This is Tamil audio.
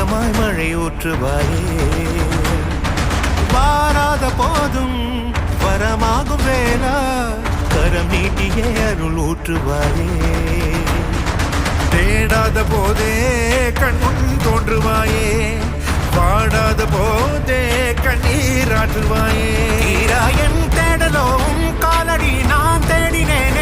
ஏக்கமாய் மழை ஊற்றுவாயே வாராத போதும் வரமாகும் வேளா கரம் நீட்டியே அருள் ஊற்றுவாயே தேடாத போதே கண்முன் தோன்றுவாயே பாடாத போதே கண்ணீராற்றுவாயே என் தேடலோ காலடி நான் தேடினேனே